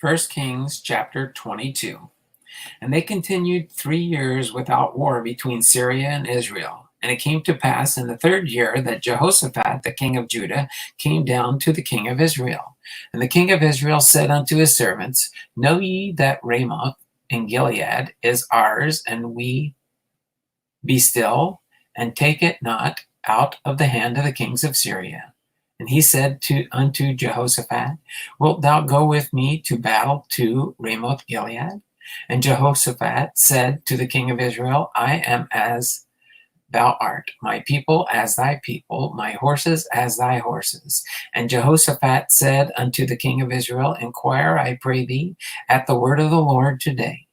1 Kings chapter 22. And they continued 3 years without war between Syria and Israel. And it came to pass in the third year that Jehoshaphat, the king of Judah, came down to the king of Israel. And the king of Israel said unto his servants, Know ye that Ramoth in Gilead is ours, and we be still, and take it not out of the hand of the kings of Syria? And he said unto Jehoshaphat, Wilt thou go with me to battle to Ramoth Gilead? And Jehoshaphat said to the king of Israel, I am as thou art, my people as thy people, my horses as thy horses. And Jehoshaphat said unto the king of Israel, Inquire, I pray thee, at the word of the Lord today.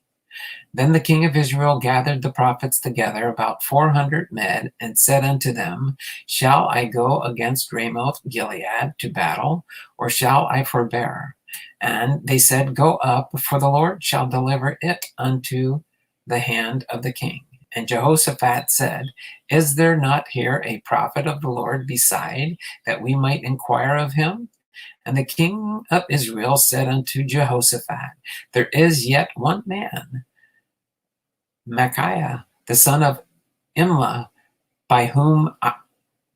Then the king of Israel gathered the prophets together, about 400 men, and said unto them, Shall I go against Ramoth Gilead to battle, or shall I forbear? And they said, Go up, for the Lord shall deliver it unto the hand of the king. And Jehoshaphat said, Is there not here a prophet of the Lord beside, that we might inquire of him? And the king of Israel said unto Jehoshaphat, There is yet one man, Micaiah, the son of Imlah, by whom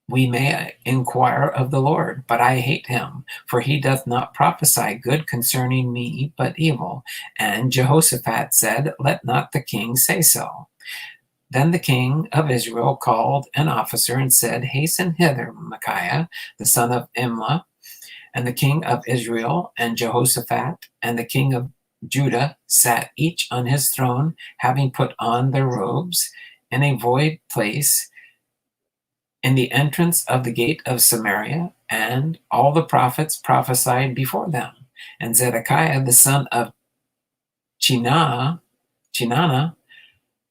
we may inquire of the Lord, but I hate him, for he doth not prophesy good concerning me, but evil. And Jehoshaphat said, Let not the king say so. Then the king of Israel called an officer and said, Hasten hither, Micaiah, the son of Imlah. And the king of Israel and Jehoshaphat and the king of Judah sat each on his throne, having put on their robes, in a void place in the entrance of the gate of Samaria, and all the prophets prophesied before them. And Zedekiah the son of Chinana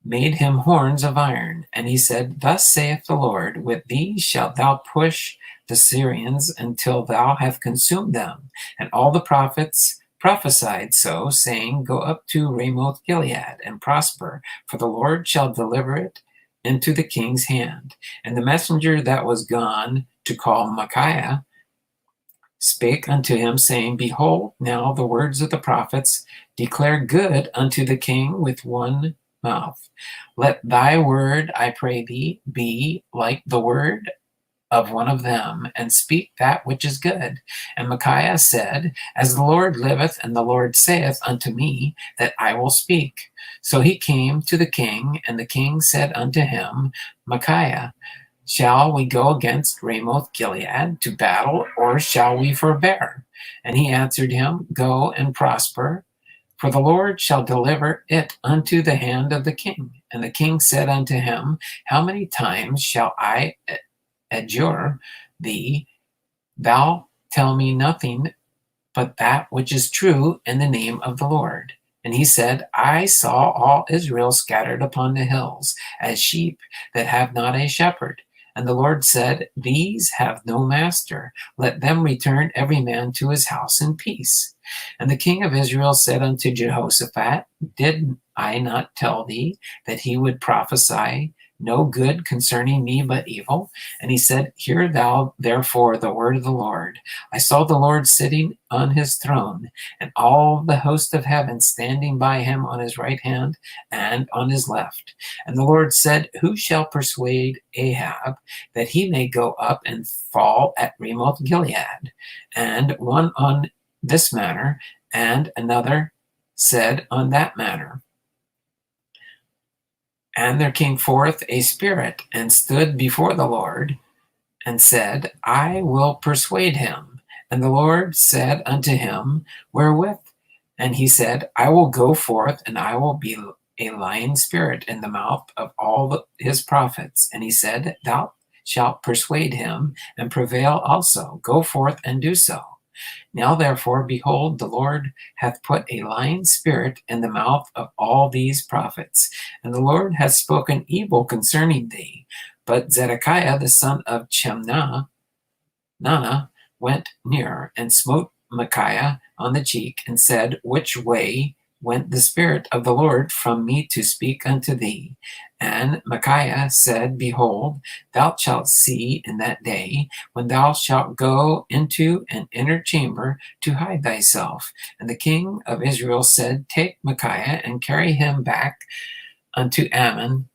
made him horns of iron. And he said, Thus saith the Lord, With these shalt thou push the Syrians until thou have consumed them. And all the prophets prophesied so, saying, Go up to Ramoth Gilead and prosper, for the Lord shall deliver it into the king's hand. And the messenger that was gone to call Micaiah spake unto him, saying, Behold, now the words of the prophets declare good unto the king with one mouth. Let thy word, I pray thee, be like the word of one of them, and speak that which is good. And Micaiah said, As the Lord liveth, and the Lord saith unto me, that I will speak. So he came to the king, and the king said unto him, Micaiah, shall we go against Ramoth Gilead to battle, or shall we forbear? And he answered him, Go and prosper, for the Lord shall deliver it unto the hand of the king. And the king said unto him, How many times shall I adjure thee? Thou tell me nothing but that which is true in the name of the Lord. And he said, I saw all Israel scattered upon the hills, as sheep that have not a shepherd. And the Lord said, These have no master. Let them return every man to his house in peace. And the king of Israel said unto Jehoshaphat, Did I not tell thee that he would prophesy no good concerning me but evil? And he said, Hear thou therefore the word of the Lord. I saw the Lord sitting on his throne, and all the host of heaven standing by him on his right hand and on his left. And the Lord said, Who shall persuade Ahab that he may go up and fall at Ramoth Gilead? And one on this manner, and another said on that manner. And there came forth a spirit, and stood before the Lord, and said, I will persuade him. And the Lord said unto him, Wherewith? And he said, I will go forth, and I will be a lying spirit in the mouth of all his prophets. And he said, Thou shalt persuade him, and prevail also. Go forth and do so. Now therefore, behold, the Lord hath put a lying spirit in the mouth of all these prophets, and the Lord hath spoken evil concerning thee. But Zedekiah the son of Chemnah went near, and smote Micaiah on the cheek, and said, Which way went the Spirit of the Lord from me to speak unto thee? And Micaiah said, Behold, thou shalt see in that day, when thou shalt go into an inner chamber to hide thyself. And the king of Israel said, Take Micaiah and carry him back unto Ammon,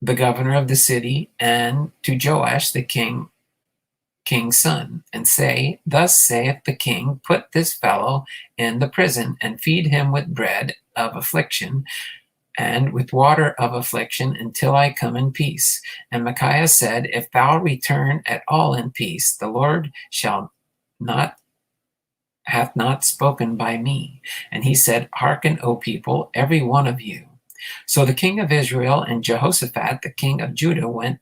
the governor of the city, and to Joash the king's son, and say, Thus saith the king, Put this fellow in the prison, and feed him with bread of affliction, and with water of affliction, until I come in peace. And Micaiah said, If thou return at all in peace, the Lord hath not spoken by me. And he said, Hearken, O people, every one of you. So the king of Israel and Jehoshaphat, the king of Judah, went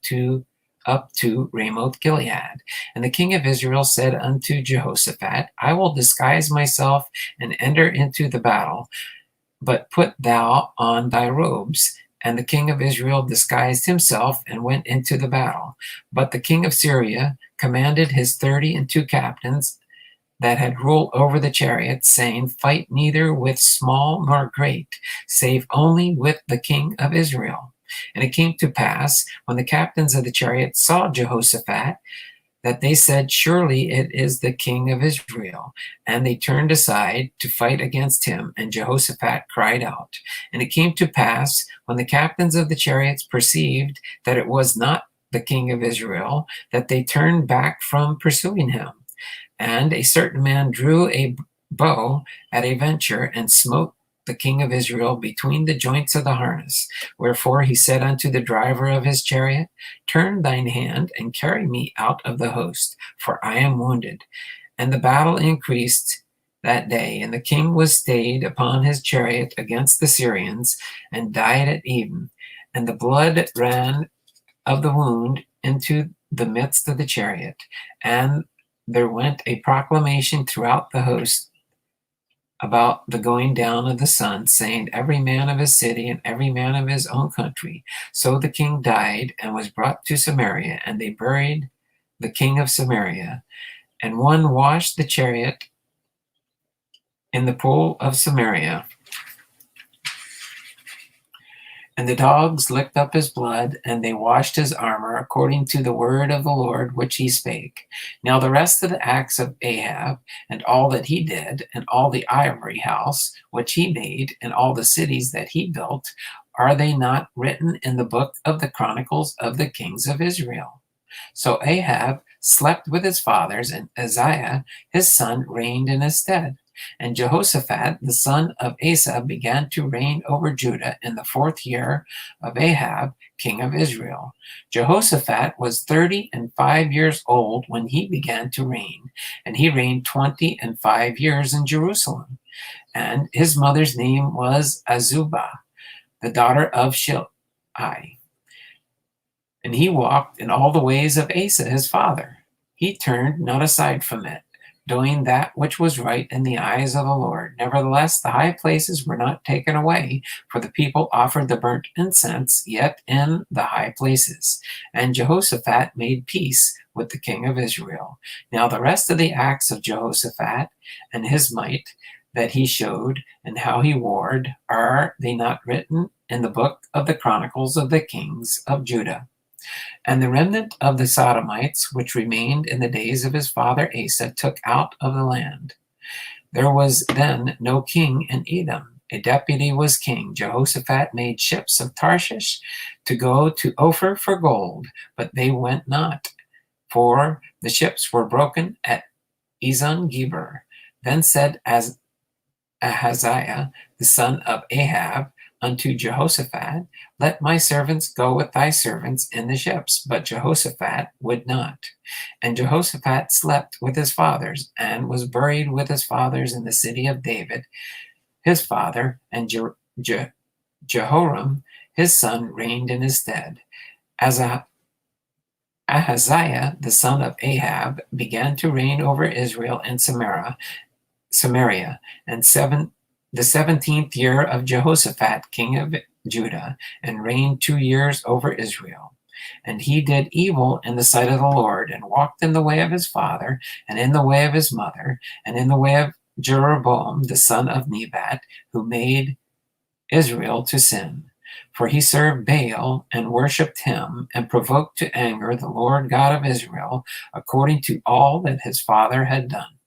up to Ramoth Gilead. And the king of Israel said unto Jehoshaphat, I will disguise myself and enter into the battle, but put thou on thy robes. And the king of Israel disguised himself and went into the battle. But the king of Syria commanded his 32 captains that had rule over the chariots, saying, Fight neither with small nor great, save only with the king of Israel. And it came to pass, when the captains of the chariots saw Jehoshaphat, that they said, Surely it is the king of Israel. And they turned aside to fight against him, and Jehoshaphat cried out. And it came to pass, when the captains of the chariots perceived that it was not the king of Israel, that they turned back from pursuing him. And a certain man drew a bow at a venture, and smote the king of Israel between the joints of the harness. Wherefore he said unto the driver of his chariot, Turn thine hand, and carry me out of the host, for I am wounded. And the battle increased that day, and the king was stayed upon his chariot against the Syrians, and died at even. And the blood ran of the wound into the midst of the chariot. And there went a proclamation throughout the host about the going down of the sun, saying, Every man of his city and every man of his own country. So the king died and was brought to Samaria, and they buried the king of Samaria. And one washed the chariot in the pool of Samaria. And the dogs licked up his blood, and they washed his armor, according to the word of the Lord which he spake. Now the rest of the acts of Ahab, and all that he did, and all the ivory house which he made, and all the cities that he built, are they not written in the book of the Chronicles of the kings of Israel? So Ahab slept with his fathers, and Uzziah his son reigned in his stead. And Jehoshaphat, the son of Asa, began to reign over Judah in the 4th year of Ahab, king of Israel. Jehoshaphat was 35 years old when he began to reign, and he reigned 25 years in Jerusalem. And his mother's name was Azubah, the daughter of Shilhi. And he walked in all the ways of Asa his father. He turned not aside from it, doing that which was right in the eyes of the Lord. Nevertheless, the high places were not taken away, for the people offered the burnt incense yet in the high places. And Jehoshaphat made peace with the king of Israel. Now the rest of the acts of Jehoshaphat and his might that he showed, and how he warred, are they not written in the book of the Chronicles of the kings of Judah? And the remnant of the Sodomites, which remained in the days of his father Asa, took out of the land. There was then no king in Edom. A deputy was king. Jehoshaphat made ships of Tarshish to go to Ophir for gold, but they went not, for the ships were broken at Ezon Geber. Then said Ahaziah, the son of Ahab, unto Jehoshaphat, Let my servants go with thy servants in the ships. But Jehoshaphat would not. And Jehoshaphat slept with his fathers, and was buried with his fathers in the city of David, his father, and Jehoram, his son, reigned in his stead. As Ahaziah, the son of Ahab, began to reign over Israel and Samaria, and the 17th year of Jehoshaphat, king of Judah, and reigned 2 years over Israel. And he did evil in the sight of the Lord, and walked in the way of his father, and in the way of his mother, and in the way of Jeroboam, the son of Nebat, who made Israel to sin. For he served Baal and worshipped him, and provoked to anger the Lord God of Israel, according to all that his father had done.